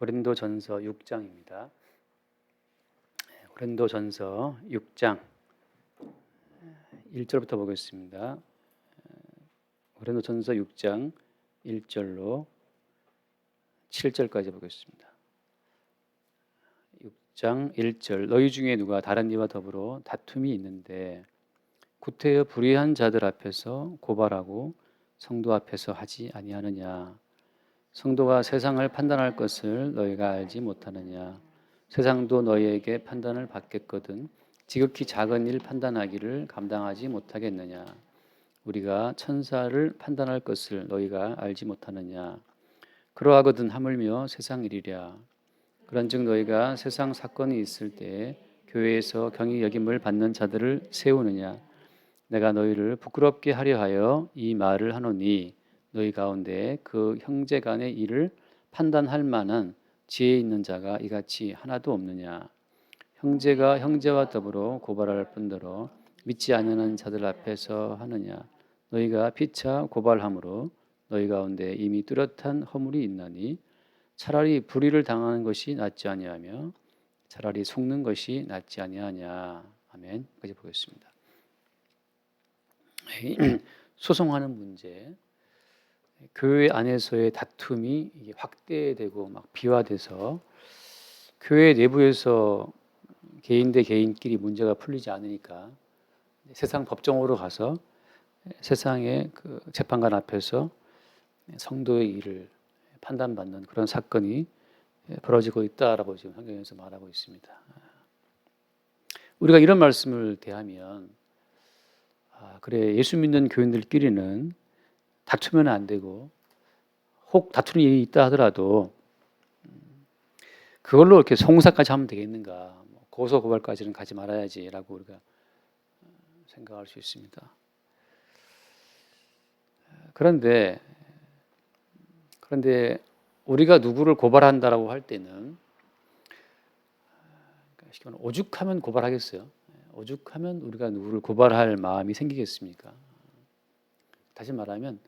고린도전서 6장입니다. 고린도전서 6장 1절부터 보겠습니다. 고린도전서 6장 1절로 7절까지 보겠습니다. 6장 1절 너희 중에 누가 다른 이와 더불어 다툼이 있는데 구태여 불의한 자들 앞에서 고발하고 성도 앞에서 하지 아니하느냐. 성도가 세상을 판단할 것을 너희가 알지 못하느냐. 세상도 너희에게 판단을 받겠거든 지극히 작은 일 판단하기를 감당하지 못하겠느냐. 우리가 천사를 판단할 것을 너희가 알지 못하느냐. 그러하거든 하물며 세상 일이랴. 그런즉 너희가 세상 사건이 있을 때 교회에서 경히 여김을 받는 자들을 세우느냐. 내가 너희를 부끄럽게 하려 하여 이 말을 하노니 너희 가운데 그 형제 간의 일을 판단할 만한 지혜 있는 자가 이같이 하나도 없느냐. 형제가 형제와 더불어 고발할 뿐더러 믿지 않는 자들 앞에서 하느냐. 너희가 피차 고발함으로 너희 가운데 이미 뚜렷한 허물이 있나니 차라리 불의를 당하는 것이 낫지 아니하며 차라리 속는 것이 낫지 아니하냐. 아멘. 여기까지 보겠습니다. 소송하는 문제, 교회 안에서의 다툼이 확대되고 막 비화돼서 교회 내부에서 개인 대 개인끼리 문제가 풀리지 않으니까 세상 법정으로 가서 세상의 그 재판관 앞에서 성도의 일을 판단받는 그런 사건이 벌어지고 있다라고 지금 성경에서 말하고 있습니다. 우리가 이런 말씀을 대하면 그래, 예수 믿는 교인들끼리는 다투면 안 되고 혹 다투는 일이 있다 하더라도 그걸로 이렇게 송사까지 하면 되겠는가, 고소 고발까지는 가지 말아야지라고 우리가 생각할 수 있습니다. 그런데 우리가 누구를 고발한다라고 할 때는 오죽하면 고발하겠어요? 오죽하면 우리가 누구를 고발할 마음이 생기겠습니까? 다시 말하면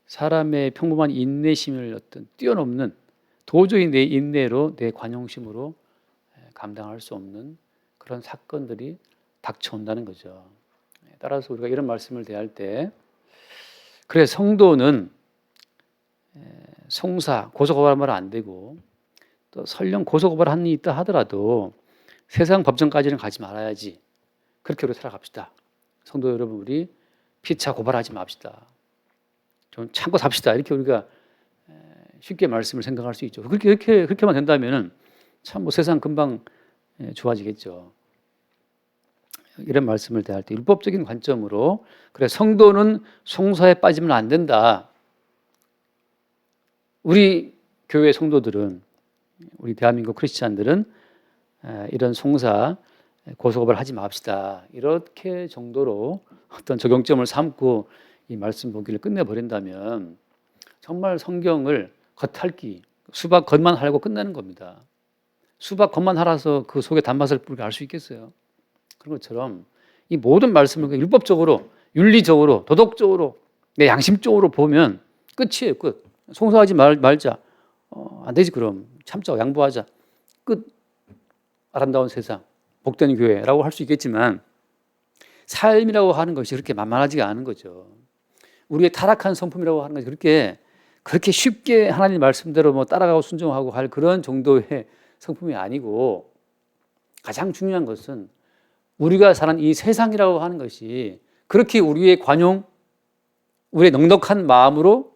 사람의 평범한 인내심을 어떤 뛰어넘는 도저히 내 인내로 내 관용심으로 감당할 수 없는 그런 사건들이 닥쳐온다는 거죠. 따라서 우리가 이런 말씀을 대할 때 그래, 성도는 송사, 고소고발하면 안 되고 또 설령 고소고발한 일이 있다 하더라도 세상 법정까지는 가지 말아야지. 그렇게 우리 살아갑시다. 성도 여러분, 우리 피차 고발하지 맙시다. 좀 참고 삽시다. 이렇게 우리가 쉽게 말씀을 생각할 수 있죠. 그렇게만 된다면은 참 세상 금방 좋아지겠죠. 이런 말씀을 대할 때 율법적인 관점으로 그래, 성도는 송사에 빠지면 안 된다. 우리 교회 성도들은, 우리 대한민국 크리스찬들은 이런 송사, 고소고발 하지 맙시다. 이렇게 정도로 어떤 적용점을 삼고 이 말씀 보기를 끝내버린다면 정말 성경을 겉핥기, 수박 겉만 하려고 끝내는 겁니다. 수박 겉만 할아서 그 속에 단맛을 우리가 알 수 있겠어요? 그런 것처럼 이 모든 말씀을 율법적으로, 윤리적으로, 도덕적으로, 내 양심적으로 보면 끝이에요. 끝. 송사하지 말자. 안 되지 그럼. 참자, 양보하자. 끝. 아름다운 세상, 복된 교회라고 할 수 있겠지만 삶이라고 하는 것이 그렇게 만만하지가 않은 거죠. 우리의 타락한 성품이라고 하는 것이 그렇게 쉽게 하나님 말씀대로 따라가고 순종하고 할 그런 정도의 성품이 아니고 가장 중요한 것은 우리가 사는 이 세상이라고 하는 것이 그렇게 우리의 관용, 우리의 넉넉한 마음으로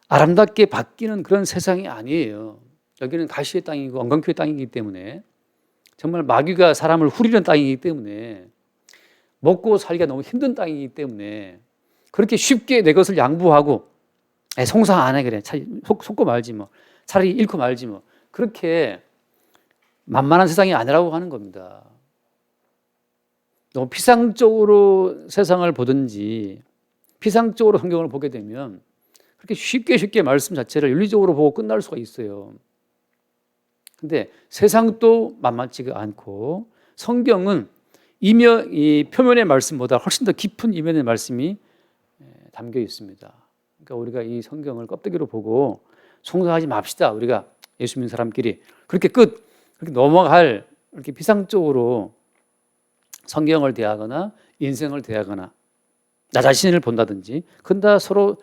아름답게 바뀌는 그런 세상이 아니에요. 여기는 가시의 땅이고 엉겅퀴의 땅이기 때문에 정말 마귀가 사람을 후리는 땅이기 때문에 먹고 살기가 너무 힘든 땅이기 때문에 그렇게 쉽게 내 것을 양보하고 송사 안 해 그래. 속고 말지 뭐. 차라리 잃고 말지 뭐. 그렇게 만만한 세상이 아니라고 하는 겁니다. 너무 피상적으로 세상을 보든지 피상적으로 성경을 보게 되면 그렇게 쉽게 말씀 자체를 윤리적으로 보고 끝날 수가 있어요. 근데 세상도 만만치가 않고 성경은 이 표면의 말씀보다 훨씬 더 깊은 이면의 말씀이 담겨 있습니다. 그러니까 우리가 이 성경을 껍데기로 보고 송사하지 맙시다. 우리가 예수 믿는 사람끼리 그렇게 그렇게 넘어갈 이렇게 피상적으로 성경을 대하거나 인생을 대하거나 나 자신을 본다든지 그건 다 서로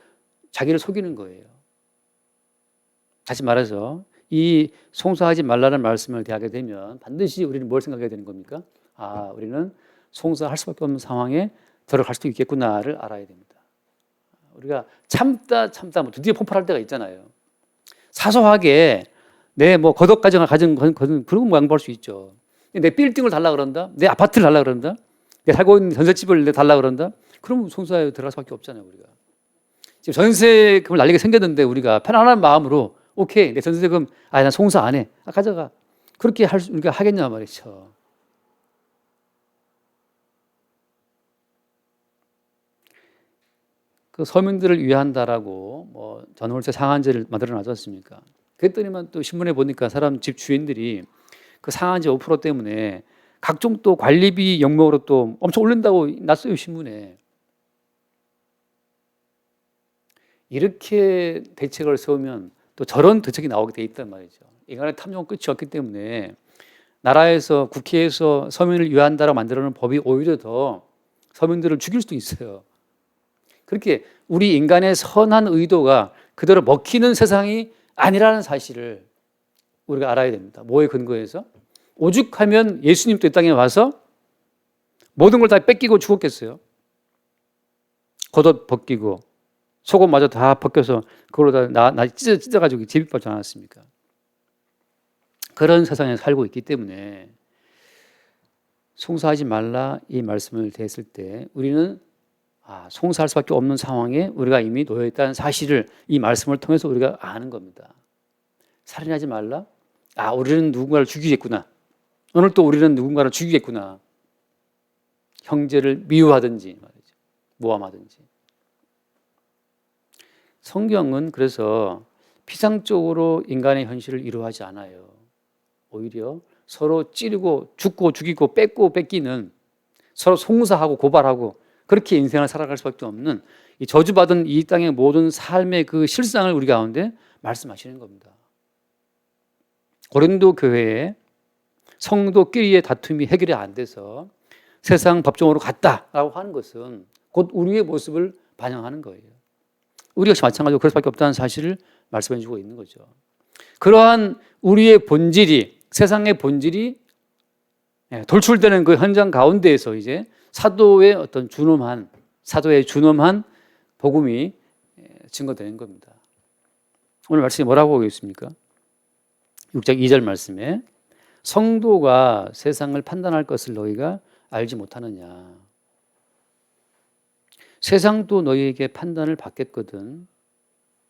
자기를 속이는 거예요. 다시 말해서 이 송사하지 말라는 말씀을 대하게 되면 반드시 우리는 뭘 생각해야 되는 겁니까? 우리는 송사할 수밖에 없는 상황에 들어갈 수도 있겠구나를 알아야 됩니다. 우리가 참다 뭐 드디어 폭발할 때가 있잖아요. 사소하게 내 뭐 거덕가정을 가진 그런 거 양보할 수 있죠. 내 빌딩을 달라 그런다, 내 아파트를 달라 그런다, 내 살고 있는 전셋집을 달라 그런다. 그럼 송사에 들어갈 수밖에 없잖아요. 우리가 지금 전세금을 날리게 생겼는데 우리가 편안한 마음으로 오케이 내 전세금 난 송사 안 해, 가져가, 그렇게 우리가 하겠냐 말이죠. 그 서민들을 위한다라고 뭐 전월세 상한제를 만들어 놨지 않습니까? 그랬더니만 또 신문에 보니까 사람 집 주인들이 그 상한제 5% 때문에 각종 또 관리비 명목으로 또 엄청 올린다고 났어요, 신문에. 이렇게 대책을 세우면 또 저런 대책이 나오게 돼 있단 말이죠. 인간의 탐욕은 끝이 없기 때문에 나라에서 국회에서 서민을 위한다라고 만들어 놓은 법이 오히려 더 서민들을 죽일 수도 있어요. 그렇게 우리 인간의 선한 의도가 그대로 먹히는 세상이 아니라는 사실을 우리가 알아야 됩니다. 뭐에 근거해서? 오죽하면 예수님도 이 땅에 와서 모든 걸 다 뺏기고 죽었겠어요? 겉옷 벗기고 속옷마저 다 벗겨서 그걸로 다 찢어가지고 제비받지 않았습니까? 그런 세상에 살고 있기 때문에 송사하지 말라 이 말씀을 대했을 때 우리는 송사할 수밖에 없는 상황에 우리가 이미 놓여 있다는 사실을 이 말씀을 통해서 우리가 아는 겁니다. 살인하지 말라? 우리는 누군가를 죽이겠구나. 오늘 또 우리는 누군가를 죽이겠구나. 형제를 미워하든지 말이죠. 모함하든지. 성경은 그래서 피상적으로 인간의 현실을 이루어하지 않아요. 오히려 서로 찌르고 죽고 죽이고 뺏고 뺏기는, 서로 송사하고 고발하고 그렇게 인생을 살아갈 수밖에 없는 이 저주받은 이 땅의 모든 삶의 그 실상을 우리 가운데 말씀하시는 겁니다. 고린도 교회에 성도끼리의 다툼이 해결이 안 돼서 세상 법정으로 갔다라고 하는 것은 곧 우리의 모습을 반영하는 거예요. 우리 역시 마찬가지로 그럴 수밖에 없다는 사실을 말씀해 주고 있는 거죠. 그러한 우리의 본질이, 세상의 본질이 돌출되는 그 현장 가운데에서 이제 사도의 준엄한 복음이 증거되는 겁니다. 오늘 말씀이 뭐라고 하고 있습니까? 6장 2절 말씀에 성도가 세상을 판단할 것을 너희가 알지 못하느냐. 세상도 너희에게 판단을 받겠거든.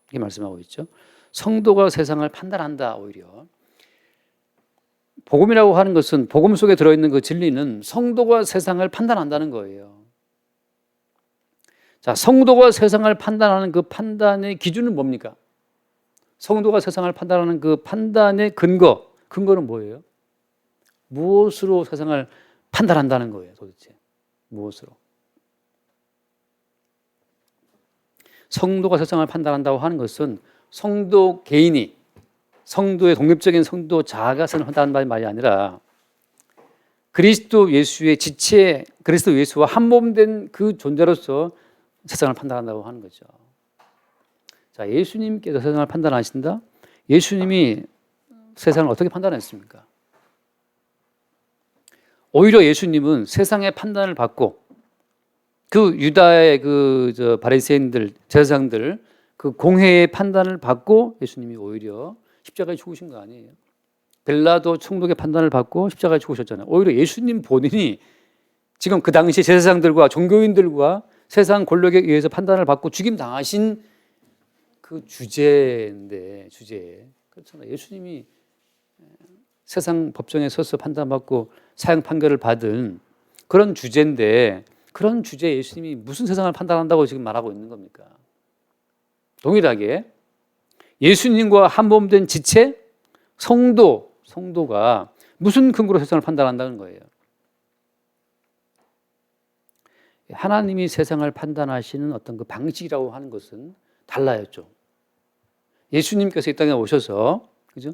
이렇게 말씀하고 있죠. 성도가 세상을 판단한다. 오히려 복음이라고 하는 것은, 복음 속에 들어있는 그 진리는 성도가 세상을 판단한다는 거예요. 자, 성도가 세상을 판단하는 그 판단의 기준은 뭡니까? 성도가 세상을 판단하는 그 판단의 근거는 뭐예요? 무엇으로 세상을 판단한다는 거예요, 도대체? 무엇으로? 성도가 세상을 판단한다고 하는 것은 성도 개인이, 성도의 독립적인 성도 자아가 세상을 판단한다는 말이 아니라 그리스도 예수의 지체, 그리스도 예수와 한 몸 된 그 존재로서 세상을 판단한다고 하는 거죠. 자, 예수님께서 세상을 판단하신다? 예수님이 세상을 어떻게 판단했습니까? 오히려 예수님은 세상의 판단을 받고 그 유다의 바리새인들, 제사장들 그 공회의 판단을 받고 예수님이 오히려 십자가에 죽으신 거 아니에요? 빌라도 총독의 판단을 받고 십자가에 죽으셨잖아요. 오히려 예수님 본인이 지금 그 당시 제사장들과 종교인들과 세상 권력에 의해서 판단을 받고 죽임 당하신 그 주제인데, 그렇잖아요. 예수님이 세상 법정에 서서 판단받고 사형 판결을 받은 그런 주제인데, 그런 주제에 예수님이 무슨 세상을 판단한다고 지금 말하고 있는 겁니까? 동일하게 예수님과 한 몸 된 지체, 성도가 무슨 근거로 세상을 판단한다는 거예요? 하나님이 세상을 판단하시는 어떤 그 방식이라고 하는 것은 달라요, 좀. 예수님께서 이 땅에 오셔서, 그죠?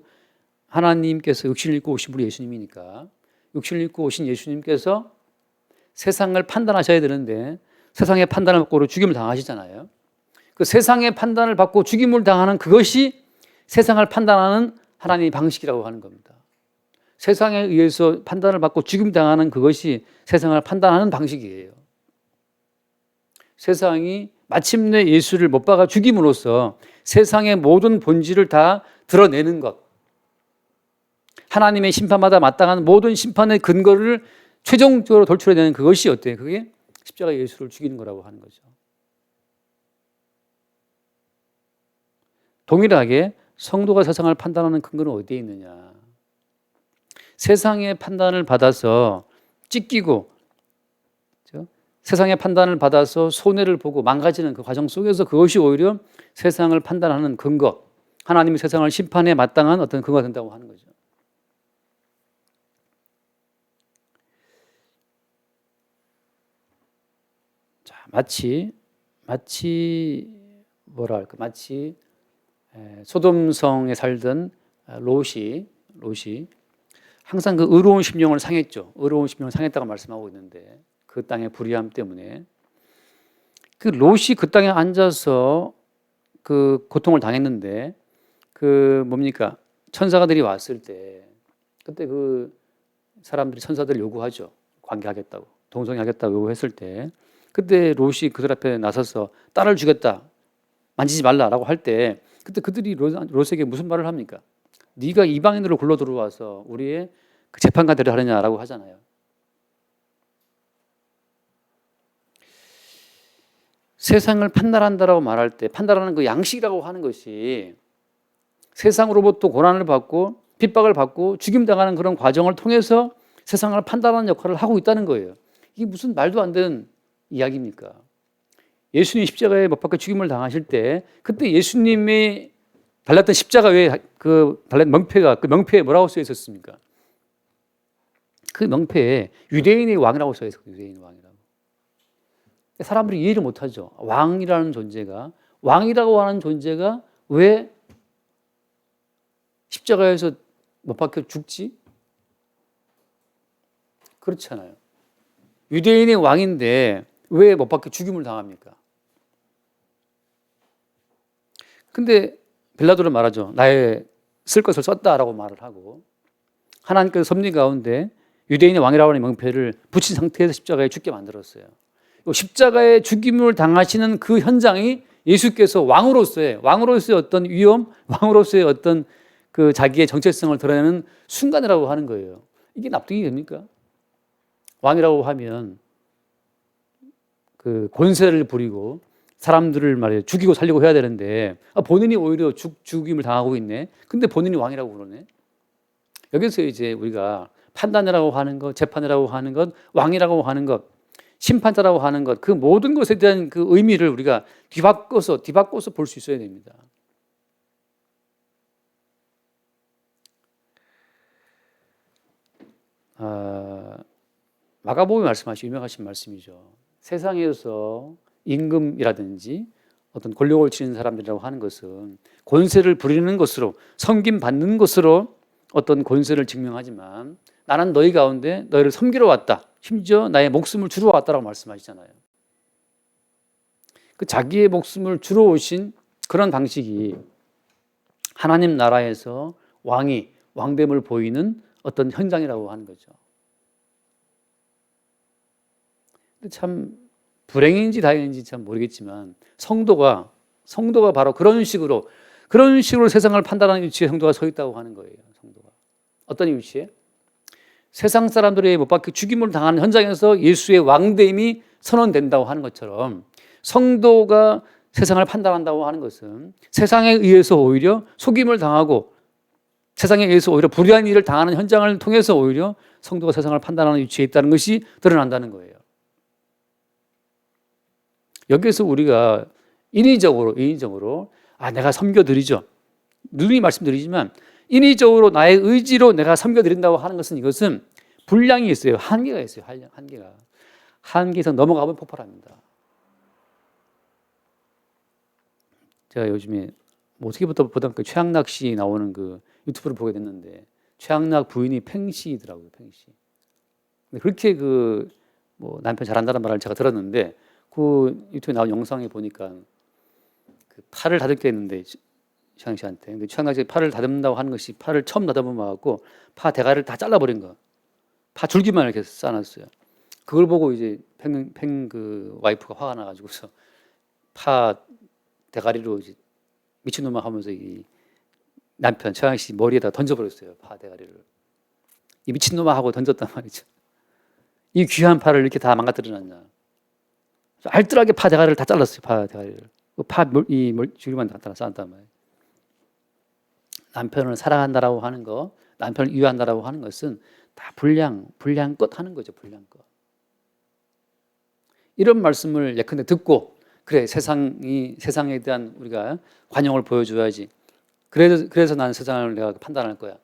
하나님께서 육신을 입고 오신 분이 예수님이니까 육신을 입고 오신 예수님께서 세상을 판단하셔야 되는데 세상의 판단을 받고 죽임을 당하시잖아요. 그 세상의 판단을 받고 죽임을 당하는 그것이 세상을 판단하는 하나님의 방식이라고 하는 겁니다. 세상에 의해서 판단을 받고 죽임 당하는 그것이 세상을 판단하는 방식이에요. 세상이 마침내 예수를 못 박아 죽임으로써 세상의 모든 본질을 다 드러내는 것, 하나님의 심판마다 마땅한 모든 심판의 근거를 최종적으로 돌출해내는 그것이 어때요? 그게 십자가 예수를 죽이는 거라고 하는 거죠. 동일하게 성도가 세상을 판단하는 근거는 어디에 있느냐? 세상의 판단을 받아서 찢기고 세상의 판단을 받아서 손해를 보고 망가지는 그 과정 속에서 그것이 오히려 세상을 판단하는 근거, 하나님이 세상을 심판에 마땅한 어떤 근거가 된다고 하는 거죠. 자, 마치 뭐랄까, 마치 소돔성에 살던 롯이 항상 그 의로운 심령을 상했죠. 의로운 심령을 상했다고 말씀하고 있는데 그 땅의 불의함 때문에 그 롯이 그 땅에 앉아서 그 고통을 당했는데 그 뭡니까? 천사들이 왔을 때 그때 그 사람들이 천사들을 요구하죠. 관계하겠다고, 동성애하겠다고 요구했을 때 그때 롯이 그들 앞에 나서서 딸을 주겠다, 만지지 말라라고 할 때 그때 그들이 롯에게 무슨 말을 합니까? 네가 이방인으로 굴러 들어와서 우리의 그 재판관 되려 하느냐라고 하잖아요. 세상을 판단한다라고 말할 때 판단하는 그 양식이라고 하는 것이 세상으로부터 고난을 받고 핍박을 받고 죽임당하는 그런 과정을 통해서 세상을 판단하는 역할을 하고 있다는 거예요. 이게 무슨 말도 안 되는 이야기입니까? 예수님 십자가에 못 박혀 죽임을 당하실 때 그때 예수님이 달렸던 십자가 외에 그 달린 명패가 그 명패에 뭐라고 써 있었습니까? 그 명패에 유대인의 왕이라고 써 있었거든요. 유대인의 왕이라고. 사람들이 이해를 못하죠. 왕이라는 존재가, 왕이라고 하는 존재가 왜 십자가에서 못 박혀 죽지? 그렇잖아요. 유대인의 왕인데 왜 못 박혀 죽임을 당합니까? 근데 빌라도는 말하죠. 나의 쓸 것을 썼다라고 말을 하고 하나님께서 섭리 가운데 유대인의 왕이라고 하는 명패를 붙인 상태에서 십자가에 죽게 만들었어요. 십자가에 죽임을 당하시는 그 현장이 예수께서 왕으로서의 어떤 위엄, 왕으로서의 어떤 그 자기의 정체성을 드러내는 순간이라고 하는 거예요. 이게 납득이 됩니까? 왕이라고 하면 그 권세를 부리고 사람들을 말이에요 죽이고 살리고 해야 되는데 본인이 오히려 죽임을 당하고 있네. 근데 본인이 왕이라고 그러네. 여기서 이제 우리가 판단이라고 하는 것, 재판이라고 하는 것, 왕이라고 하는 것, 심판자라고 하는 것, 그 모든 것에 대한 그 의미를 우리가 뒤바꿔서 볼 수 있어야 됩니다. 마가복음에 말씀하신 유명하신 말씀이죠. 세상에서 임금이라든지 어떤 권력을 지닌 사람들이라고 하는 것은 권세를 부리는 것으로 섬김받는 것으로 어떤 권세를 증명하지만 나는 너희 가운데 너희를 섬기러 왔다. 심지어 나의 목숨을 주러 왔다라고 말씀하시잖아요. 그 자기의 목숨을 주러 오신 그런 방식이 하나님 나라에서 왕됨을 보이는 어떤 현장이라고 하는 거죠. 근데 참 불행인지 다행인지 참 모르겠지만 성도가 바로 그런 식으로 세상을 판단하는 위치에 성도가 서 있다고 하는 거예요. 성도가 어떤 위치에? 세상 사람들이 못 박혀 죽임을 당하는 현장에서 예수의 왕됨이 선언된다고 하는 것처럼 성도가 세상을 판단한다고 하는 것은 세상에 의해서 오히려 속임을 당하고 세상에 의해서 오히려 불의한 일을 당하는 현장을 통해서 오히려 성도가 세상을 판단하는 위치에 있다는 것이 드러난다는 거예요. 여기에서 우리가 인위적으로 내가 섬겨드리죠. 누누이 말씀드리지만 인위적으로 나의 의지로 내가 섬겨드린다고 하는 것은 이것은 분량이 있어요. 한계가 있어요. 한계가. 한계에서 넘어가면 폭발합니다. 제가 요즘에 어떻게 보다 그 최양락 씨 나오는 그 유튜브를 보게 됐는데 최양락 부인이 팽씨더라고요. 팽씨. 그렇게 뭐 남편 잘한다는 말을 제가 들었는데 그 유튜브에 나온 영상에 보니까 그 팔을 다듬게 했는데 최양 씨한테. 근데 최양락 씨 팔을 다듬는다고 하는 것이 팔을 처음 다듬어 갖고 파 대가리를 다 잘라버린 거. 파 줄기만 이렇게 싸놨어요. 그걸 보고 이제 그 와이프가 화가 나가지고서 파 대가리로 이제 미친놈아 하면서 이 남편 최양 씨 머리에다 던져버렸어요. 파 대가리를. 이 미친놈아 하고 던졌단 말이죠. 이 귀한 파를 이렇게 다 망가뜨려놨냐. 알뜰하게 파 대가리를 다 잘랐어요. 파 대가리를. 이 줄기만 갖다 쌓았단 말이에요. 남편을 사랑한다라고 하는 거, 남편을 이해한다라고 하는 것은 다 분량껏 하는 거죠. 분량껏. 이런 말씀을 예컨대 듣고 그래 세상에 대한 우리가 관용을 보여줘야지. 그래서 나는 세상을 내가 판단할 거야.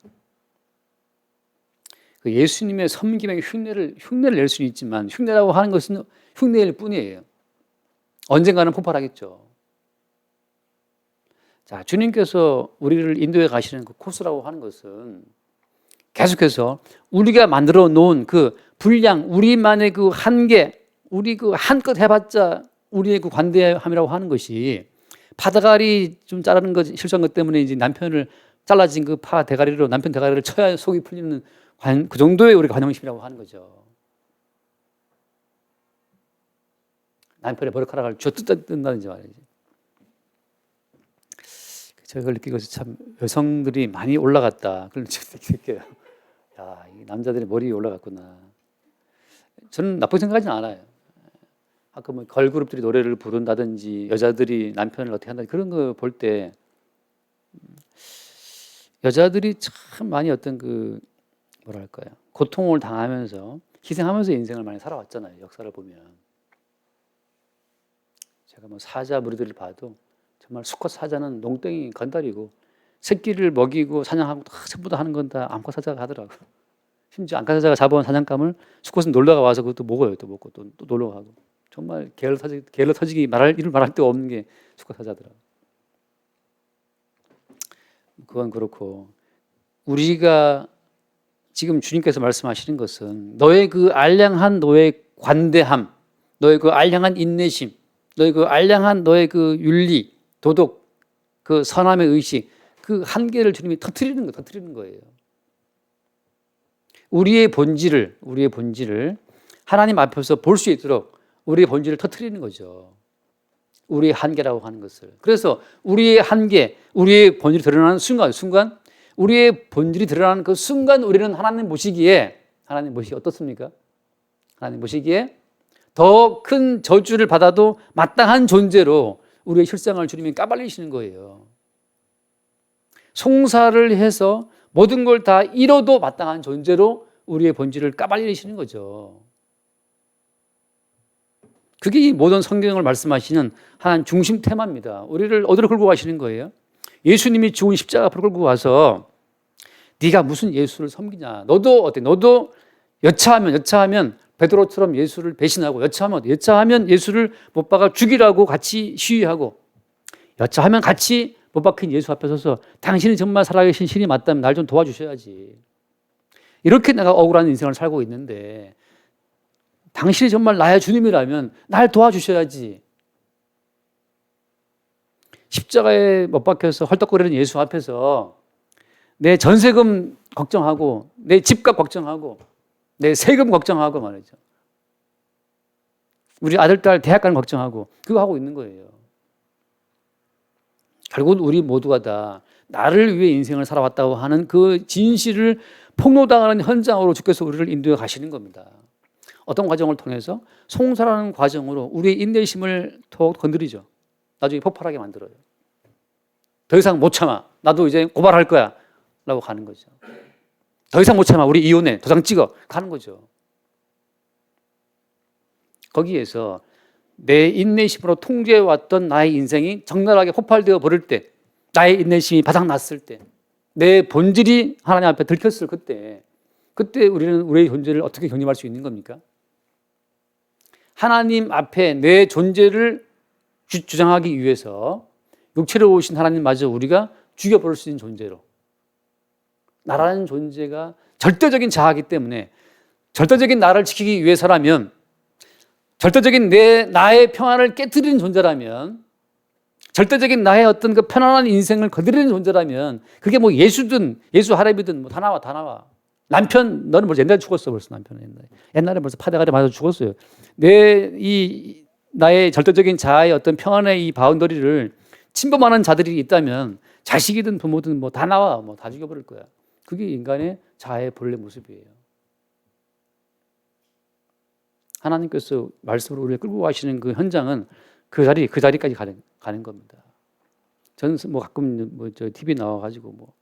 그 예수님의 섬김의 흉내를 낼 수는 있지만 흉내라고 하는 것은 흉내일 뿐이에요. 언젠가는 폭발하겠죠. 자, 주님께서 우리를 인도해 가시는 그 코스라고 하는 것은 계속해서 우리가 만들어 놓은 그 분량, 우리만의 그 한계, 우리 그 한껏 해봤자 우리의 그 관대함이라고 하는 것이 파대가리 좀 자르는 것 실수한 것 때문에 이제 남편을 잘라진 그 파 대가리로 남편 대가리를 쳐야 속이 풀리는 그 정도의 우리 관용심이라고 하는 거죠. 남편의 머리카락을 쥐어 뜯는다든지 말이지. 제가 그걸 느끼고 참 여성들이 많이 올라갔다. 그걸 느껴요. 야, 이 남자들의 머리 올라갔구나. 저는 나쁘게 생각하지는 않아요. 아까 뭐 걸그룹들이 노래를 부른다든지 여자들이 남편을 어떻게 한다든지 그런 거 볼 때 여자들이 참 많이 어떤 그 뭐랄까요, 고통을 당하면서 희생하면서 인생을 많이 살아왔잖아요. 역사를 보면 제가 뭐 사자 무리들을 봐도 정말 수컷 사자는 농땡이 건달이고 새끼를 먹이고 사냥하고 다 전부 다 하는 건 다 암컷 사자가 하더라고. 심지어 암컷 사자가 잡아온 사냥감을 수컷은 놀러가 와서 그것도 먹어요. 또 먹고 또 놀러 가고. 정말 게을러 터지기 이를 말할 데 없는 게 수컷 사자더라고. 그건 그렇고 우리가 지금 주님께서 말씀하시는 것은 너의 그 알량한 너의 관대함, 너의 그 알량한 인내심, 너의 그 알량한 너의 그 윤리, 도덕, 그 선함의 의식, 그 한계를 주님이 터뜨리는 거예요. 우리의 본질을 하나님 앞에서 볼 수 있도록 우리의 본질을 터뜨리는 거죠. 우리의 한계라고 하는 것을. 그래서 우리의 한계, 우리의 본질이 드러나는 순간 우리의 본질이 드러나는 그 순간 우리는 하나님 보시기에 어떻습니까? 하나님 보시기에 더 큰 저주를 받아도 마땅한 존재로 우리의 실상을 주님이 까발리시는 거예요. 송사를 해서 모든 걸 다 잃어도 마땅한 존재로 우리의 본질을 까발리시는 거죠. 그게 이 모든 성경을 말씀하시는 한 중심 테마입니다. 우리를 어디로 끌고 가시는 거예요? 예수님이 죽은 십자가 앞으로 끌고 와서 네가 무슨 예수를 섬기냐. 너도 어때? 너도 여차하면 베드로처럼 예수를 배신하고 여차하면 예수를 못 박아 죽이라고 같이 시위하고 여차하면 같이 못 박힌 예수 앞에 서서 당신이 정말 살아계신 신이 맞다면 날 좀 도와주셔야지. 이렇게 내가 억울한 인생을 살고 있는데 당신이 정말 나의 주님이라면 날 도와주셔야지. 십자가에 못 박혀서 헐떡거리는 예수 앞에서 내 전세금 걱정하고 내 집값 걱정하고 내 세금 걱정하고 말이죠. 우리 아들, 딸 대학 가는 걱정하고 그거 하고 있는 거예요. 결국은 우리 모두가 다 나를 위해 인생을 살아왔다고 하는 그 진실을 폭로당하는 현장으로 주께서 우리를 인도해 가시는 겁니다. 어떤 과정을 통해서 송사라는 과정으로 우리의 인내심을 더욱 건드리죠. 나중에 폭발하게 만들어요. 더 이상 못 참아. 나도 이제 고발할 거야. 라고 가는 거죠. 더 이상 못 참아. 우리 이혼해. 도장 찍어. 가는 거죠. 거기에서 내 인내심으로 통제해왔던 나의 인생이 적나라하게 폭발되어 버릴 때, 나의 인내심이 바닥났을 때, 내 본질이 하나님 앞에 들켰을 그때 우리는 우리의 존재를 어떻게 경험할 수 있는 겁니까? 하나님 앞에 내 존재를 주장하기 위해서 육체로 오신 하나님마저 우리가 죽여버릴 수 있는 존재로, 나라는 존재가 절대적인 자아이기 때문에 절대적인 나를 지키기 위해서라면, 절대적인 나의 평안을 깨뜨리는 존재라면, 절대적인 나의 어떤 그 편안한 인생을 거드리는 존재라면, 그게 뭐 예수든 예수 할애비든 뭐 다 나와. 남편, 너는 벌써 옛날에 죽었어. 벌써 남편은 옛날에 벌써 파대가리 맞아 죽었어요. 나의 절대적인 자아의 어떤 평안의 이 바운더리를 침범하는 자들이 있다면 자식이든 부모든 뭐 다 나와. 뭐 다 죽여버릴 거야. 그게 인간의 자아의 본래 모습이에요. 하나님께서 말씀으로 우리를 끌고 가시는 그 현장은 그 자리까지 가는 겁니다. 저는 뭐 가끔 저 TV 나와가지고 뭐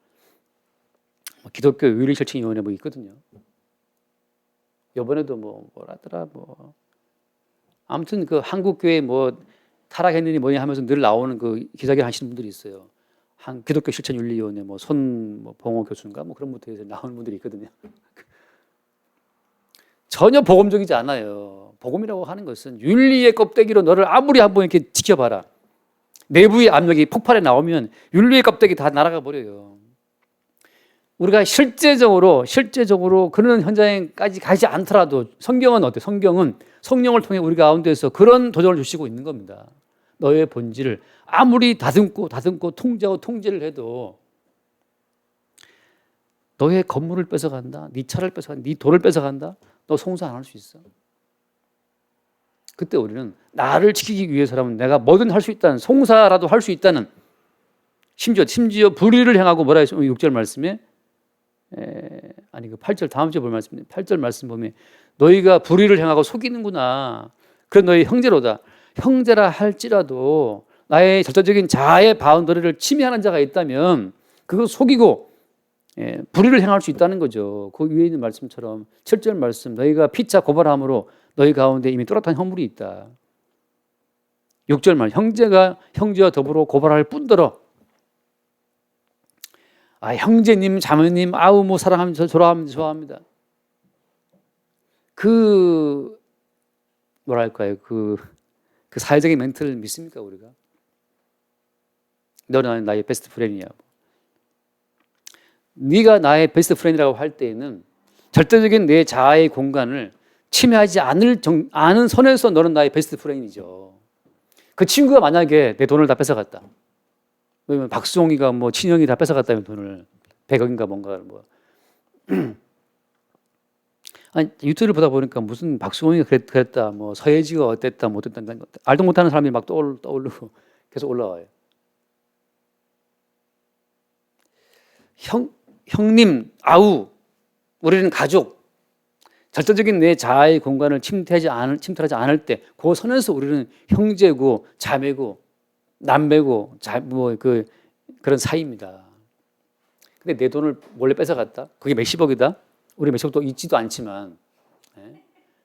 기독교 윤리실천위원회 뭐 있거든요. 이번에도 뭐라더라 아무튼 그 한국 교회 뭐 타락했느니 뭐냐 하면서 늘 나오는 그 기자회견 하시는 분들이 있어요. 기독교 실천윤리위원회 봉호 교수인가 뭐 그런 분들에서 나오는 분들이 있거든요. 전혀 복음적이지 않아요. 복음이라고 하는 것은 윤리의 껍데기로 너를 아무리 한번 이렇게 지켜봐라. 내부의 압력이 폭발해 나오면 윤리의 껍데기 다 날아가 버려요. 우리가 실제적으로 그런 현장까지 가지 않더라도 성경은 어때? 성경은 성령을 통해 우리 가운데서 그런 도전을 주시고 있는 겁니다. 너의 본질을 아무리 다듬고 통제하고 통제를 해도 너의 건물을 뺏어간다, 네 차를 뺏어간다, 네 돈을 뺏어간다, 너 송사 안 할 수 있어. 그때 우리는 나를 지키기 위해서라면 내가 뭐든 할 수 있다는, 송사라도 할 수 있다는, 심지어 불의를 행하고 뭐라 했어요? 6절 말씀에 그 8절 다음 주에 볼 말씀인데 8절 말씀 보면 너희가 불의를 행하고 속이는구나. 그런 너희 형제로다. 형제라 할지라도 나의 절대적인 자아의 바운더리를 침해하는 자가 있다면 그거 속이고 불의를 행할 수 있다는 거죠. 그 위에 있는 말씀처럼 7절 말씀 너희가 피차 고발함으로 너희 가운데 이미 또렷한 허물이 있다. 6절 말 형제가 형제와 더불어 고발할 뿐더러 형제님, 자매님, 뭐 사랑합니다, 좋아합니다. 그 사회적인 멘트를 믿습니까 우리가? 너는 나의 베스트 프렌드냐? 네가 나의 베스트 프렌드라고 할 때에는 절대적인 내 자아의 공간을 침해하지 않은 선에서 너는 나의 베스트 프렌드이죠. 그 친구가 만약에 내 돈을 다 뺏어갔다. 왜냐면 박수홍이가 친형이 다 뺏어갔다면 돈을 100억인가 뭔가 유튜브를 보다 보니까 무슨 박수홍이가 그랬다, 서예지가 어땠다, 못했다, 알도 못하는 사람이 막 떠오르고 계속 올라와요. 형님, 우리는 가족. 절대적인 내 자아의 공간을 침탈하지 않을 때 그 선에서 우리는 형제고 자매고 남매고 그런 사이입니다. 근데 내 돈을 몰래 뺏어갔다? 그게 몇십억이다? 우리 몇십억도 있지도 않지만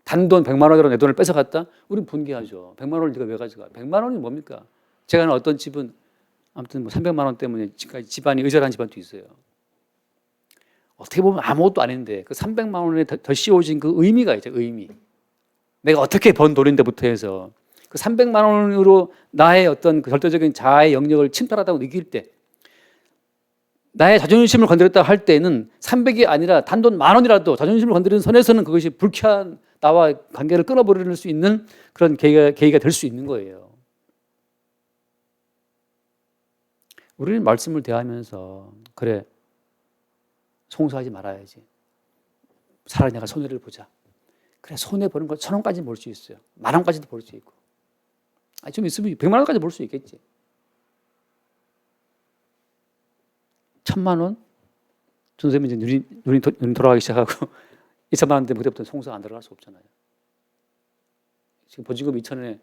단돈 100만 원으로 내 돈을 뺏어갔다? 우린 분개하죠. 100만 원을 네가 왜 가져가? 100만 원이 뭡니까? 제가 아는 어떤 집은 아무튼 300만 원 때문에 지금까지 집안이 의절한 집안도 있어요. 어떻게 보면 아무것도 아닌데 그 300만 원에 더 씌워진 그 의미가 있죠. 의미. 내가 어떻게 번 돈인데부터 해서 그 300만 원으로 나의 어떤 그 절대적인 자아의 영역을 침탈하다고 느낄 때, 나의 자존심을 건드렸다고 할 때는 300이 아니라 단돈 10,000원이라도 자존심을 건드리는 선에서는 그것이 불쾌한 나와 관계를 끊어버릴 수 있는 그런 계기가 될 수 있는 거예요. 우리는 말씀을 대하면서 그래, 송사하지 말아야지. 차라리 내가 손해를 보자. 그래, 손해 보는 거 1,000원까지 볼 수 있어요. 10,000원까지도 볼 수 있고. 좀 있으면 100만 원까지 볼 수 있겠지. 1,000만 원? 선생님이 이제 눈이 돌아가기 시작하고 2,000만 원 되면 그때부터 송사 안 들어갈 수 없잖아요. 지금 보증금 2,000원에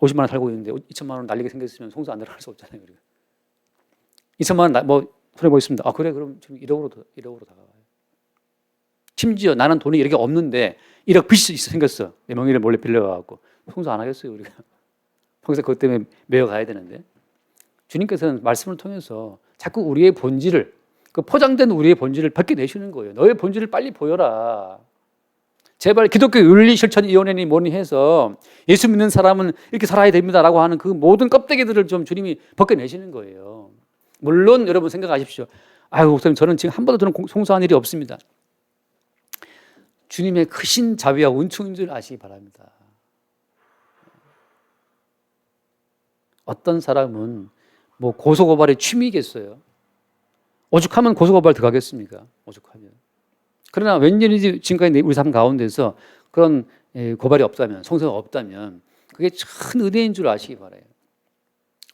50만 원 살고 있는데 2,000만 원 날리게 생겼으면 송사 안 들어갈 수 없잖아요. 우리가. 2,000만 원 손해 보고 있습니다. 그래, 그럼 지금 1억으로 다가와요. 심지어 나는 돈이 1억이 없는데 1억 빚이 생겼어. 내 명의를 몰래 빌려가지고 송사 안 하겠어요, 우리가. 평생 그것 때문에 매여가야 되는데. 주님께서는 말씀을 통해서 자꾸 우리의 본질을, 그 포장된 우리의 본질을 벗겨내시는 거예요. 너의 본질을 빨리 보여라. 제발 기독교 윤리실천위원회니 뭐니 해서 예수 믿는 사람은 이렇게 살아야 됩니다라고 하는 그 모든 껍데기들을 좀 주님이 벗겨내시는 거예요. 물론 여러분 생각하십시오. 아유, 목사님, 저는 지금 한 번도 저는 송사한 일이 없습니다. 주님의 크신 자비와 은총인 줄 아시기 바랍니다. 어떤 사람은 뭐 고소고발의 취미겠어요. 오죽하면 고소고발 들어가겠습니까? 오죽하면. 그러나 웬일인지 지금까지 우리 삶 가운데서 그런 고발이 없다면, 송사가 없다면 그게 큰 은혜인 줄 아시기 바라요.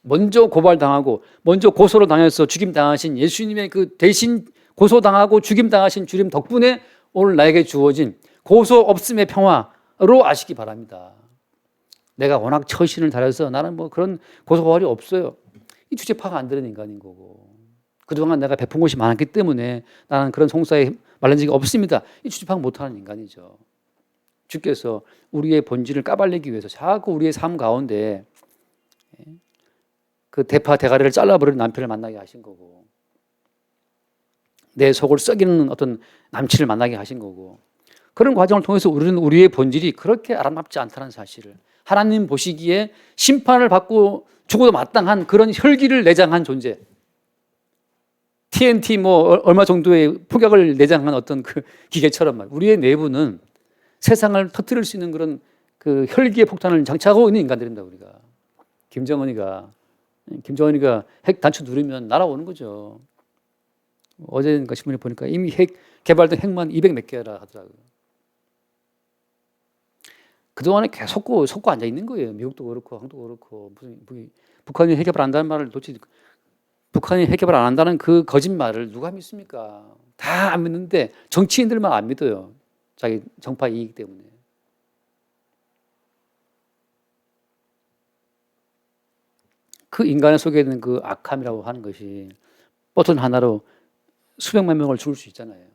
먼저 고발당하고 먼저 고소를 당해서 죽임당하신 예수님의 그 대신 고소당하고 죽임당하신 주님 덕분에 오늘 나에게 주어진 고소 없음의 평화로 아시기 바랍니다. 내가 워낙 처신을 잘해서 나는 뭐 그런 고소고발이 없어요. 이 주제 파악 안 되는 인간인 거고, 그동안 내가 베푼 것이 많았기 때문에 나는 그런 송사에 말린 적이 없습니다. 이 주제 파악 못하는 인간이죠. 주께서 우리의 본질을 까발리기 위해서 자꾸 우리의 삶 가운데 그 대파 대가리를 잘라버리는 남편을 만나게 하신 거고, 내 속을 썩이는 어떤 남친을 만나게 하신 거고, 그런 과정을 통해서 우리는 우리의 본질이 그렇게 아름답지 않다는 사실을, 하나님 보시기에 심판을 받고 죽어도 마땅한 그런 혈기를 내장한 존재, TNT 뭐 얼마 정도의 폭약을 내장한 어떤 그 기계처럼 우리의 내부는 세상을 터뜨릴 수 있는 그런 그 혈기의 폭탄을 장착하고 있는 인간들입니다. 우리가 김정은이가 핵 단추 누르면 날아오는 거죠. 어제인가 신문에 보니까 이미 개발된 핵만 200 몇 개라 하더라고요. 그동안에 계속 속고 앉아 있는 거예요. 미국도 그렇고 한국도 그렇고. 북한이 핵 개발 안 한다는 말을 도대체, 북한이 핵 개발 안 한다는 그 거짓말을 누가 믿습니까? 다 안 믿는데 정치인들만 안 믿어요. 자기 정파 이익 때문에. 그 인간의 속에 있는 그 악함이라고 하는 것이 버튼 하나로 수백만 명을 죽일 수 있잖아요.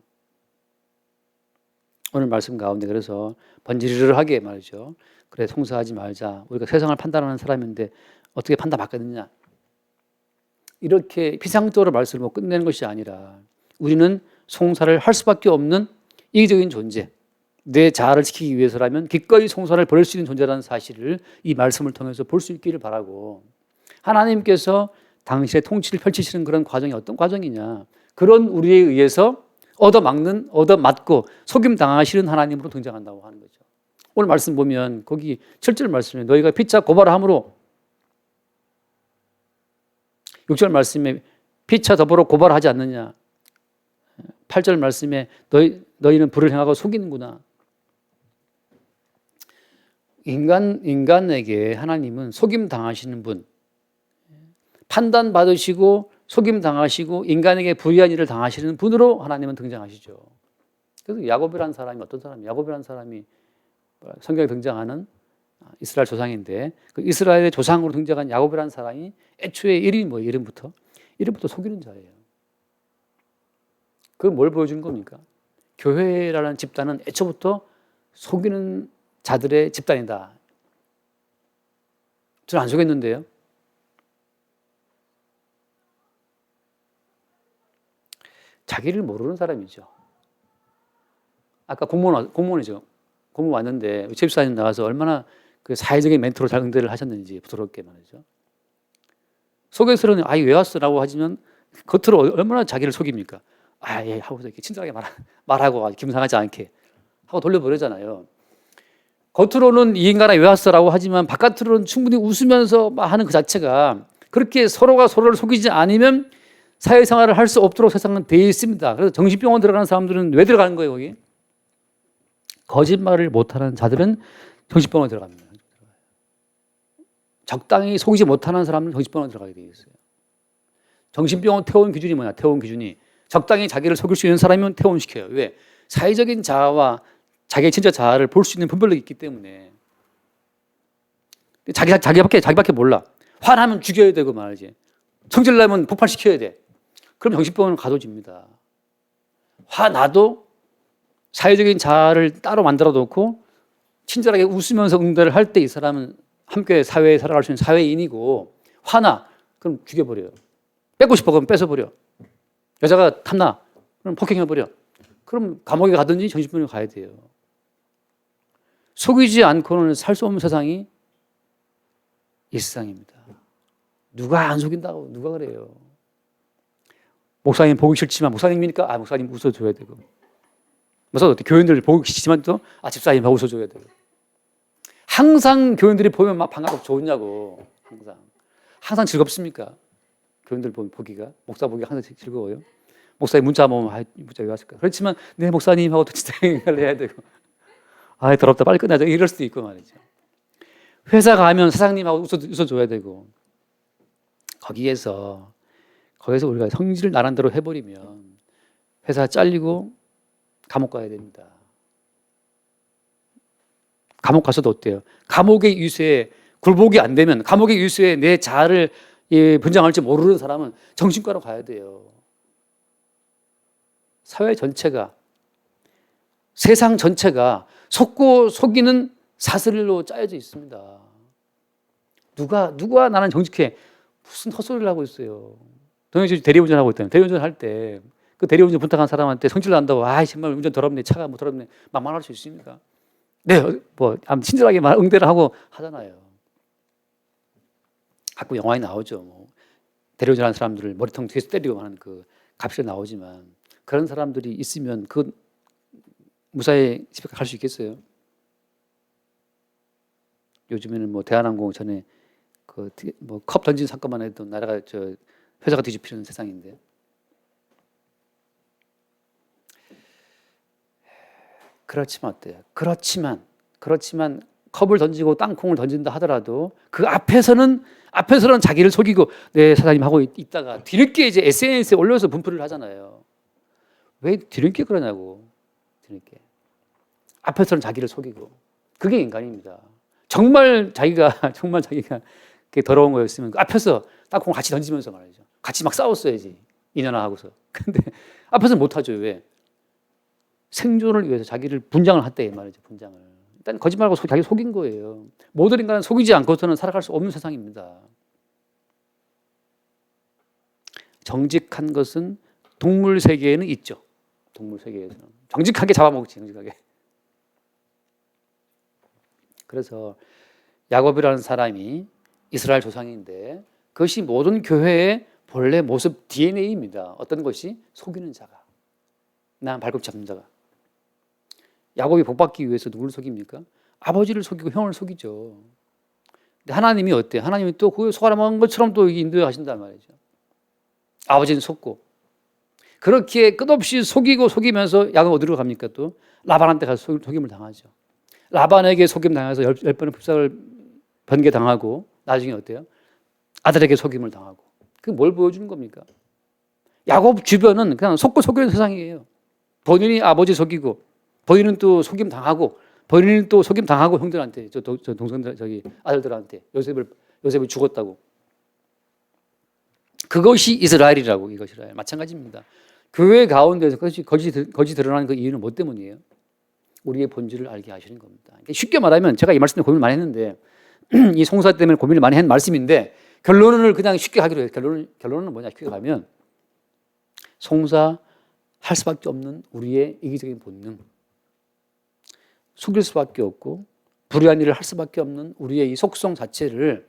오늘 말씀 가운데 그래서 번지르르하게 말이죠. 그래, 송사하지 말자. 우리가 세상을 판단하는 사람인데 어떻게 판단받겠느냐. 이렇게 피상적으로 말씀을 끝내는 것이 아니라 우리는 송사를 할 수밖에 없는 이기적인 존재, 내 자아를 지키기 위해서라면 기꺼이 송사를 벌일 수 있는 존재라는 사실을 이 말씀을 통해서 볼 수 있기를 바라고, 하나님께서 당신의 통치를 펼치시는 그런 과정이 어떤 과정이냐, 그런 우리에 의해서 얻어맞고 속임당하시는 하나님으로 등장한다고 하는 거죠. 오늘 말씀 보면 거기 7절 말씀에 너희가 피차 고발함으로, 6절 말씀에 피차 더불어 고발하지 않느냐, 8절 말씀에 너희는 불을 행하고 속이는구나. 인간에게 하나님은 속임당하시는 분, 판단받으시고 속임당하시고 인간에게 불의한 일을 당하시는 분으로 하나님은 등장하시죠. 그래서 야곱이라는 사람이 어떤 사람이에요? 야곱이라는 사람이 성경에 등장하는 이스라엘 조상인데, 그 이스라엘의 조상으로 등장한 야곱이라는 사람이 애초에 이름이 뭐예요? 이름부터 속이는 자예요. 그건 뭘 보여주는 겁니까? 교회라는 집단은 애초부터 속이는 자들의 집단이다. 저는 안 속였는데요. 자기를 모르는 사람이죠. 아까 공무원이죠. 공무원 왔는데 집사님 나와서 얼마나 그 사회적인 멘토로 잘 응대를 하셨는지 부드럽게 말이죠. 속에서는 아이 왜 왔어라고 하지만 겉으로 얼마나 자기를 속입니까? 아, 예, 하고서 이렇게 친절하게 말하고 기분 상하지 않게 하고 돌려버리잖아요. 겉으로는 이 인간아 왜 왔어라고 하지만 바깥으로는 충분히 웃으면서 하는 그 자체가, 그렇게 서로가 서로를 속이지 않으면 사회생활을 할 수 없도록 세상은 되어 있습니다. 그래서 정신병원 들어가는 사람들은 왜 들어가는 거예요, 거기? 거짓말을 못하는 자들은 정신병원에 들어갑니다. 적당히 속이지 못하는 사람은 정신병원에 들어가게 되어 있어요. 정신병원 퇴원 기준이 뭐냐? 퇴원 기준이 적당히 자기를 속일 수 있는 사람이면 퇴원시켜요. 왜? 사회적인 자아와 자기의 진짜 자아를 볼 수 있는 분별력이 있기 때문에. 자기밖에 몰라. 화나면 죽여야 되고 말이지. 성질나면 폭발시켜야 돼. 그럼 정신병원은 가둬집니다. 화나도 사회적인 자아를 따로 만들어 놓고 친절하게 웃으면서 응대를 할 때 이 사람은 함께 사회에 살아갈 수 있는 사회인이고, 화나 그럼 죽여버려요. 뺏고 싶어 그럼 뺏어버려. 여자가 탐나 그럼 폭행해버려. 그럼 감옥에 가든지 정신병원에 가야 돼요. 속이지 않고는 살 수 없는 세상이 이 세상입니다. 누가 안 속인다고 누가 그래요? 목사님 보기 싫지만 목사님이니까 목사님 웃어줘야 되고, 목사도 어때? 교인들 보기 싫지만 또 집사님하고 웃어줘야 되고. 항상 교인들이 보면 막 반갑고 좋냐고. 항상 즐겁습니까? 교인들 보기가, 목사 보기가 항상 즐거워요. 목사님 문자 보면 문자 왜 왔을까? 그렇지만 내 목사님하고 또 진짜 행사를 해야 되고, 더럽다 빨리 끝나자 이럴 수도 있고 말이죠. 회사 가면 사장님하고 웃어줘야 되고. 거기에서 우리가 성질을 나름대로 해버리면 회사 잘리고 감옥 가야 됩니다. 감옥 가서도 어때요? 감옥의 유세에 굴복이 안 되면, 감옥의 유세에 내 자아를 분장할지 모르는 사람은 정신과로 가야 돼요. 사회 전체가, 세상 전체가 속고 속이는 사슬로 짜여져 있습니다. 누가 나는 정직해, 무슨 헛소리를 하고 있어요. 동영씨 대리운전하고 있다면, 대리운전 할 때 그 대리운전 부탁한 사람한테 성질 난다고 정말 운전 더럽네, 차가 뭐 더럽네, 막말할 수 있습니까? 네, 친절하게 응대를 하고 하잖아요. 가끔 영화에 나오죠. 대리운전하는 사람들을 머리통 뒤에서 때리고 하는 그 갑시가 나오지만, 그런 사람들이 있으면 그 무사히 집에 갈 수 있겠어요? 요즘에는 대한항공 전에 컵 던진 사건만 해도 나라가 회사가 뒤집히는 세상인데. 그렇지만 어때요? 그렇지만 컵을 던지고 땅콩을 던진다 하더라도 그 앞에서는 자기를 속이고 내 사장님 하고 있다가 뒤늦게 이제 SNS에 올려서 분풀을 하잖아요. 왜 뒤늦게 그러냐고. 뒤늦게. 앞에서는 자기를 속이고. 그게 인간입니다. 정말 자기가 더러운 거였으면 그 앞에서 땅콩 같이 던지면서 말이죠. 같이 막 싸웠어야지. 인연하고서. 근데 앞에서는 못하죠. 왜? 생존을 위해서 자기를 분장을 했다 이 말이죠. 분장을. 일단 거짓말하고 자기 속인 거예요. 모든 인간은 속이지 않고서는 살아갈 수 없는 세상입니다. 정직한 것은 동물 세계에는 있죠. 동물 세계에서는 정직하게 잡아먹지. 정직하게. 그래서 야곱이라는 사람이 이스라엘 조상인데, 그것이 모든 교회의 본래 모습 DNA입니다. 어떤 것이? 속이는 자가, 난 발꿈치 잡는 자가. 야곱이 복받기 위해서 누구를 속입니까? 아버지를 속이고 형을 속이죠. 근데 하나님이 어때요? 하나님이 또 그 속아먹은 것처럼 또 인도하신단 말이죠. 아버지는 속고. 그렇게 끝없이 속이면서 야곱 어디로 갑니까? 또 라반한테 가서 속임을 당하죠. 라반에게 속임 당해서 10번의 불쌍을 번개당하고, 나중에 어때요? 아들에게 속임을 당하고. 그게 뭘 보여주는 겁니까? 야곱 주변은 그냥 속고 속이는 세상이에요. 본인이 아버지 속이고, 본인은 또 속임 당하고, 본인은 또 속임 당하고, 형들한테, 저 동생들, 아들들한테 요셉을 죽었다고. 그것이 이스라엘이라고. 이것이라 마찬가지입니다. 교회 가운데서 거짓이 드러나는 그 이유는 뭐 때문이에요? 우리의 본질을 알게 하시는 겁니다. 쉽게 말하면, 제가 이 말씀에 고민을 많이 했는데, 이 송사 때문에 고민을 많이 한 말씀인데, 결론을 그냥 쉽게 하기로 해요. 결론은 뭐냐? 쉽게 가면 송사할 수밖에 없는 우리의 이기적인 본능, 속일 수밖에 없고 불의한 일을 할 수밖에 없는 우리의 이 속성 자체를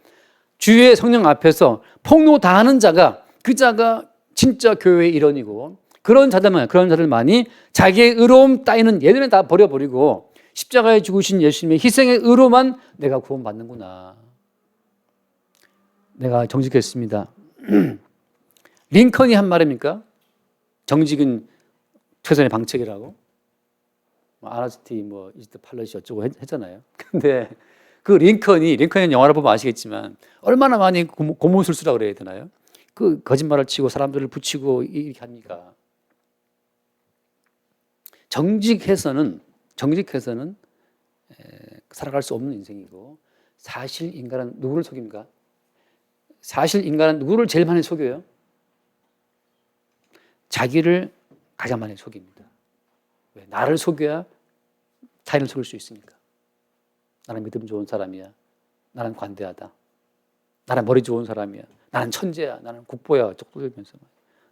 주의 성령 앞에서 폭로당하는 자가, 그 자가 진짜 교회의 일원이고, 그런 자들만이 자기의 의로움 따위는 예전에 다 버려버리고 십자가에 죽으신 예수님의 희생의 의로만 내가 구원받는구나. 내가 정직했습니다. 링컨이 한 말입니까? 정직은 최선의 방책이라고. 아나스티 이집트 팔러시 어쩌고 했잖아요. 근데 그 링컨은 영화를 보면 아시겠지만 얼마나 많이 고무술수라 그래야 되나요? 그 거짓말을 치고 사람들을 붙이고 이렇게 합니까? 정직해서는 살아갈 수 없는 인생이고, 사실 인간은 누구를 속입니까? 사실 인간은 누구를 제일 많이 속여요? 자기를 가장 많이 속입니다. 왜? 나를 속여야 타인을 속일 수 있으니까. 나는 믿음 좋은 사람이야. 나는 관대하다. 나는 머리 좋은 사람이야. 나는 천재야. 나는 국보야. 쪽쪽이면서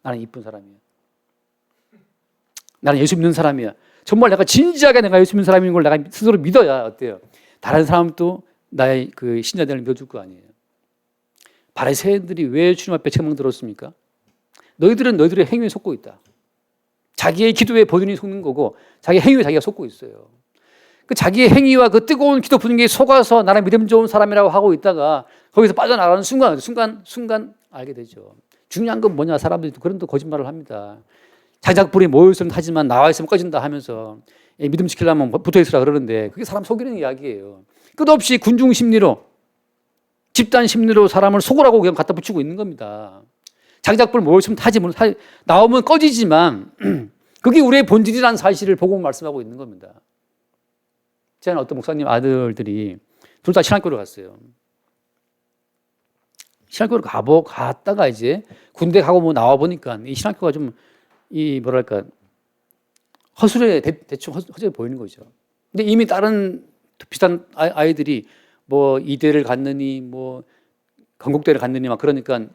나는 이쁜 사람이야. 나는 예수 믿는 사람이야. 정말 내가 진지하게 내가 예수 믿는 사람인 걸 내가 스스로 믿어야 어때요? 다른 사람도 나의 그 신자들을 믿어줄 거 아니에요. 바리새인들이 왜 주님 앞에 책망 들었습니까? 너희들은 너희들의 행위에 속고 있다. 자기의 기도에 본인이 속는 거고 자기 행위에 자기가 속고 있어요. 그 자기의 행위와 그 뜨거운 기도 분위기에 속아서 나는 믿음 좋은 사람이라고 하고 있다가 거기서 빠져나가는 순간 알게 되죠. 중요한 건 뭐냐? 사람들이 그런 또 거짓말을 합니다. 자작불이 모여있으면 하지만 나와 있으면 꺼진다 하면서 믿음 지키려면 붙어 있으라 그러는데 그게 사람 속이는 이야기예요. 끝없이 군중 심리로 집단 심리로 사람을 속으라고 그냥 갖다 붙이고 있는 겁니다. 자작불 모여있으면 타지 나오면 꺼지지만 그게 우리의 본질이라는 사실을 보고 말씀하고 있는 겁니다. 제가 어떤 목사님 아들들이 둘 다 신학교를 갔어요. 신학교를 갔다가 이제 군대 가고 뭐 나와 보니까 이 신학교가 좀 뭐랄까 허술해 대충 허술해 보이는 거죠. 근데 이미 다른 비슷한 아이들이 뭐 이대를 갔느니 뭐 건국대를 갔느니 막 그러니까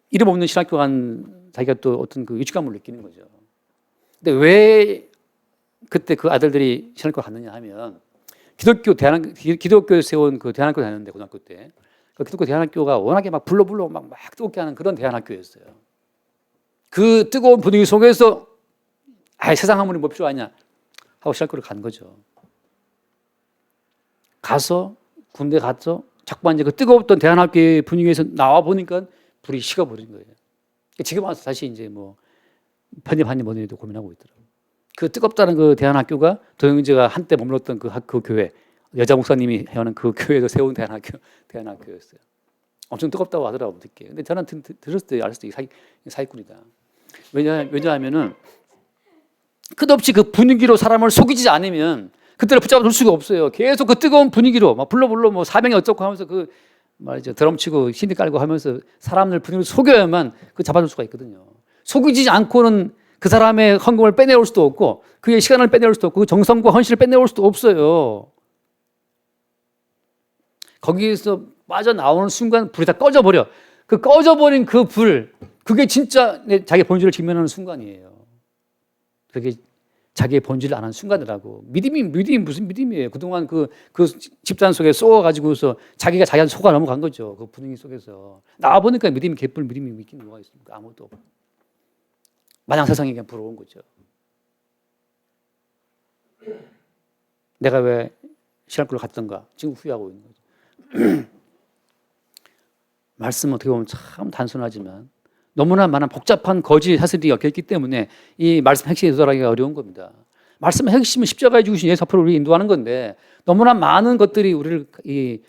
이름 없는 신학교 간 자기가 또 어떤 그 위축감을 느끼는 거죠. 근데 왜 그때 그 아들들이 신학교 갔느냐 하면 기독교에서 세운 그 대안학교 다녔는데 고등학교 때 그 기독교 대안학교가 워낙에 막 불러 막 뜨겁게 하는 그런 대안학교였어요. 그 뜨거운 분위기 속에서 세상 아무리 뭐 필요하냐 하고 신학교를 간 거죠. 가서 군대 가서 자꾸 이제 그 뜨거웠던 대안학교의 분위기에서 나와 보니까 불이 식어버린 거예요. 지금 와서 다시 이제 뭐 편입하니 뭐니도 고민하고 있더라고요. 그 뜨겁다는 그 대안학교가 도영재가 한때 머물렀던 그 교회, 여자 목사님이 하는 그 교회에서 세운 대안학교였어요. 엄청 뜨겁다고 하더라고요, 듣게. 근데 저는 들었을 때 알았을 때 사기꾼이다. 왜냐하면은 끝없이 그 분위기로 사람을 속이지 않으면 그때를 붙잡아 둘 수가 없어요. 계속 그 뜨거운 분위기로 막 불러 뭐 사명이 어쩌고 하면서 그 말이죠. 드럼 치고 신디 깔고 하면서 사람들 분위기를 속여야만 그 잡아줄 수가 있거든요. 속이지 않고는 그 사람의 헌금을 빼내올 수도 없고 그의 시간을 빼내올 수도 없고 그 정성과 헌신을 빼내올 수도 없어요. 거기에서 빠져나오는 순간 불이 다 꺼져버려. 그 꺼져버린 그 불, 그게 진짜 자기 본질을 직면하는 순간이에요. 그게 자기의 본질을 아는 순간이라고. 믿음이 무슨 믿음이에요. 그동안 그 집단 속에 쏘아가지고서 자기가 자기한테 속아 넘어간 거죠. 그 분위기 속에서. 나와보니까 믿음이 개뿔 믿음이 믿긴 뭐가 있습니까? 아무것도 없고. 마냥 세상에 그냥 부러운 거죠. 내가 왜 신학교를 갔던가 지금 후회하고 있는 거죠. 말씀은 어떻게 보면 참 단순하지만 너무나 많은 복잡한 거짓 사실이 엮여있기 때문에 이 말씀 핵심에 도달하기가 어려운 겁니다. 말씀의 핵심은 십자가에 죽으신 예수 앞으로 우리 인도하는 건데 너무나 많은 것들이 우리를 이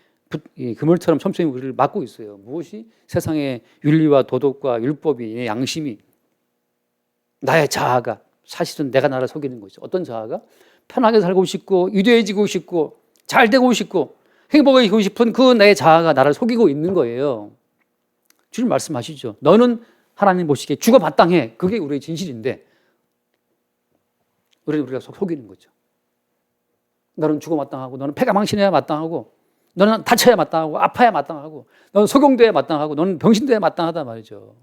그물처럼 촘촘히 우리를 막고 있어요. 무엇이? 세상의 윤리와 도덕과 율법이, 양심이, 나의 자아가 사실은 내가 나를 속이는 거죠. 어떤 자아가? 편하게 살고 싶고 위대해지고 싶고 잘 되고 싶고 행복해지고 싶은 그 나의 자아가 나를 속이고 있는 거예요. 주님 말씀하시죠. 너는 하나님 보시기에 죽어 마땅해. 그게 우리의 진실인데 우리가 속이는 거죠. 너는 죽어 마땅하고 너는 패가 망신해야 마땅하고 너는 다쳐야 마땅하고 아파야 마땅하고 너는 소경돼야 마땅하고 너는 병신돼야 마땅하다 말이죠.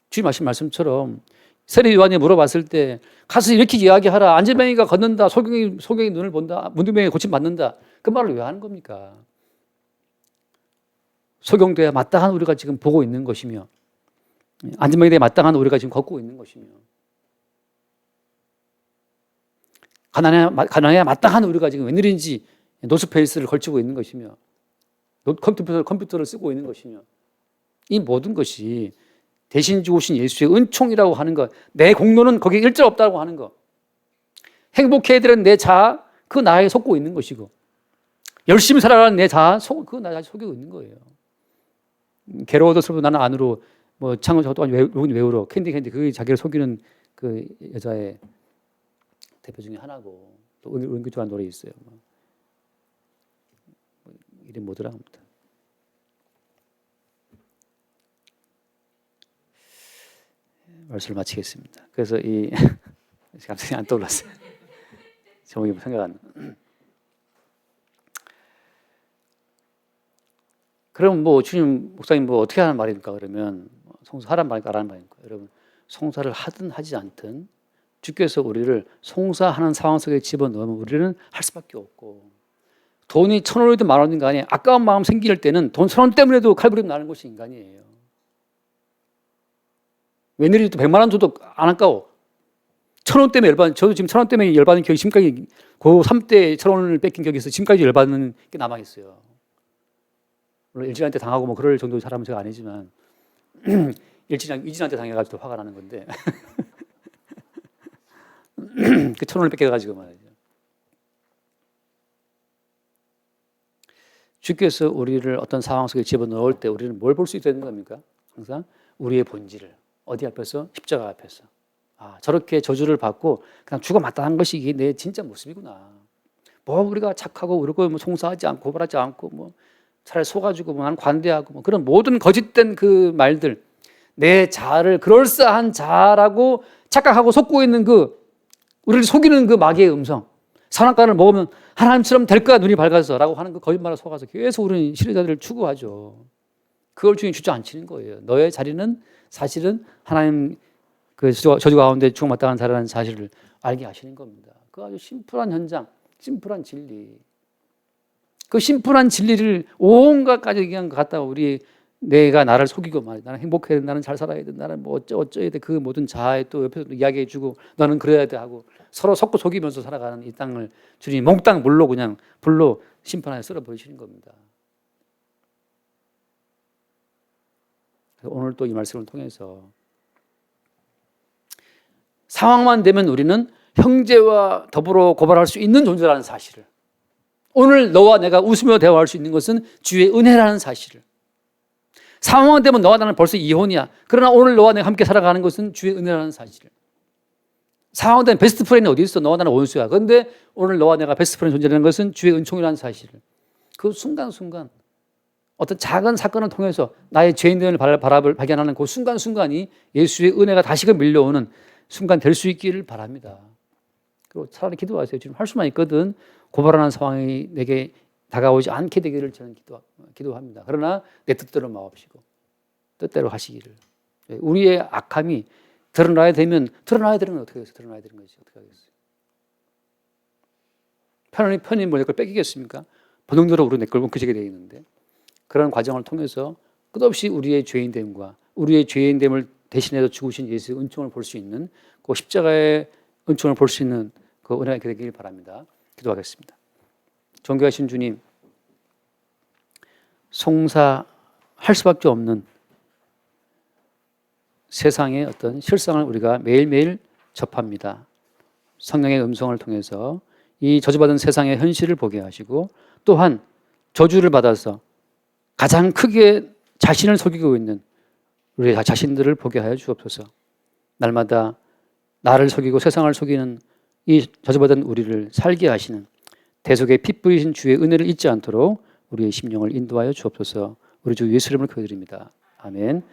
주님 하신 말씀처럼 세례 요한이 물어봤을 때 가서 이렇게 이야기하라. 안전뱅이가 걷는다. 소경이 눈을 본다. 문둥병이 고침받는다. 그 말을 왜 하는 겁니까? 소경돼야 마땅한 우리가 지금 보고 있는 것이며 안전뱅이에 마땅한 우리가 지금 걷고 있는 것이며 가난해야 마땅한 우리가 지금 웬일인지 노스페이스를 걸치고 있는 것이며 컴퓨터를 쓰고 있는 것이며 이 모든 것이 대신 주오신 예수의 은총이라고 하는 것, 내 공로는 거기에 일절 없다고 하는 것, 행복해야 되는 내 자아, 그 나에 속고 있는 것이고 열심히 살아가는 내 자아, 그 나에 속이고 있는 거예요. 괴로워도 슬퍼도 나는 안으로 뭐 창을 저 또한 외우러 캔디 그게 자기를 속이는 그 여자의 대표 중에 하나고 또 은근 좋아하는 노래 있어요. 이름 뭐더라 합니다. 말씀을 마치겠습니다. 그래서 갑자기 안 떠올랐어요. 제목이 생각 안 나. 그럼 뭐 주님 목사님 뭐 어떻게 하는 말입니까? 그러면 송사하란 말입니까? 안 하는 말입니까? 여러분 송사를 하든 하지 않든 주께서 우리를 송사하는 상황 속에 집어넣으면 우리는 할 수밖에 없고 돈이 1,000원이든 10,000원이든 간에 아까운 마음 생길 때는 돈 1,000원 때문에도 칼부림 나는 것이 인간이에요. 며느리도 100만 원 줘도 안 아까워. 1,000원 때문에 열받는, 저도 지금 1,000원 때문에 열받는 기억이 지금까지, 고3 때 1,000원을 뺏긴 기억이 있어서 지금까지 열받는 게 남아있어요. 물론 일진한테 당하고 뭐 그럴 정도 사람은 제가 아니지만, 이진한테 당해가지고 화가 나는 건데. 그 1,000원을 뺏겨가지고 말이죠. 주께서 우리를 어떤 상황 속에 집어넣을 때 우리는 뭘 볼 수 있다는 겁니까? 항상 우리의 본질을. 어디 앞에서? 십자가 앞에서. 아, 저렇게 저주를 받고 그냥 죽어 마땅한 것이 이게 내 진짜 모습이구나. 뭐 우리가 착하고 그러고 뭐 송사하지 않고 고발하지 않고 뭐 차라리 속아주고 뭐 난 관대하고 뭐 그런 모든 거짓된 그 말들, 내 자아를 그럴싸한 자아라고 착각하고 속고 있는 그 우리를 속이는 그 마귀의 음성, 선악과를 먹으면 하나님처럼 될 거야 눈이 밝아서 라고 하는 그 거짓말을 속아서 계속 우리는 신뢰자들을 추구하죠. 그걸 주님 주저앉히는 거예요. 너의 자리는 사실은 하나님 그 저주 가운데 죽어마땅한 자라는 사실을 알게 하시는 겁니다. 그 아주 심플한 현장, 심플한 진리. 그 심플한 진리를 온갖까지 그냥 갖다가 우리 내가 나를 속이고 말이야. 나는 행복해야 돼. 나는 잘 살아야 돼. 나는 뭐 어쩌야 돼. 그 모든 자아에 또 옆에서 이야기해 주고 너는 그래야 돼 하고 서로 속고 속이면서 살아가는 이 땅을 주님이 몽땅 물로 그냥 불로 심판하여 썰어버리시는 겁니다. 오늘 또 이 말씀을 통해서 상황만 되면 우리는 형제와 더불어 고발할 수 있는 존재라는 사실을, 오늘 너와 내가 웃으며 대화할 수 있는 것은 주의 은혜라는 사실을, 상황만 되면 너와 나는 벌써 이혼이야. 그러나 오늘 너와 내가 함께 살아가는 것은 주의 은혜라는 사실을, 상황 되면 베스트 프렌드 어디 있어? 너와 나는 원수야. 그런데 오늘 너와 내가 베스트 프렌드 존재라는 것은 주의 은총이라는 사실을, 그 순간순간 어떤 작은 사건을 통해서 나의 죄인됨을 발견하는 그 순간순간이 예수의 은혜가 다시금 밀려오는 순간 될 수 있기를 바랍니다. 그리고 차라리 기도하세요. 지금 할 수만 있거든. 고발하는 상황이 내게 다가오지 않게 되기를 저는 기도합니다. 그러나 내 뜻대로 마옵시고 뜻대로 하시기를. 우리의 악함이 드러나야 되면 드러나야 되는 건 어떻게 하겠어요? 드러나야 되는 거지. 어떻게 하겠어요? 편히 뭐 내 걸 뺏기겠습니까? 본능대로 우리 내 걸 옮겨지게 되어 있는데, 그런 과정을 통해서 끝없이 우리의 죄인됨과 우리의 죄인됨을 대신해서 죽으신 예수의 은총을 볼 수 있는 그 십자가의 은총을 볼 수 있는 그 은혜가 되길 바랍니다. 기도하겠습니다. 존귀하신 주님, 송사할 수밖에 없는 세상의 어떤 실상을 우리가 매일매일 접합니다. 성령의 음성을 통해서 이 저주받은 세상의 현실을 보게 하시고, 또한 저주를 받아서 가장 크게 자신을 속이고 있는 우리 자신들을 보게 하여 주옵소서. 날마다 나를 속이고 세상을 속이는 이 저주받은 우리를 살게 하시는 대속의 피 뿌리신 주의 은혜를 잊지 않도록 우리의 심령을 인도하여 주옵소서. 우리 주 예수 이름으로 기도드립니다. 아멘.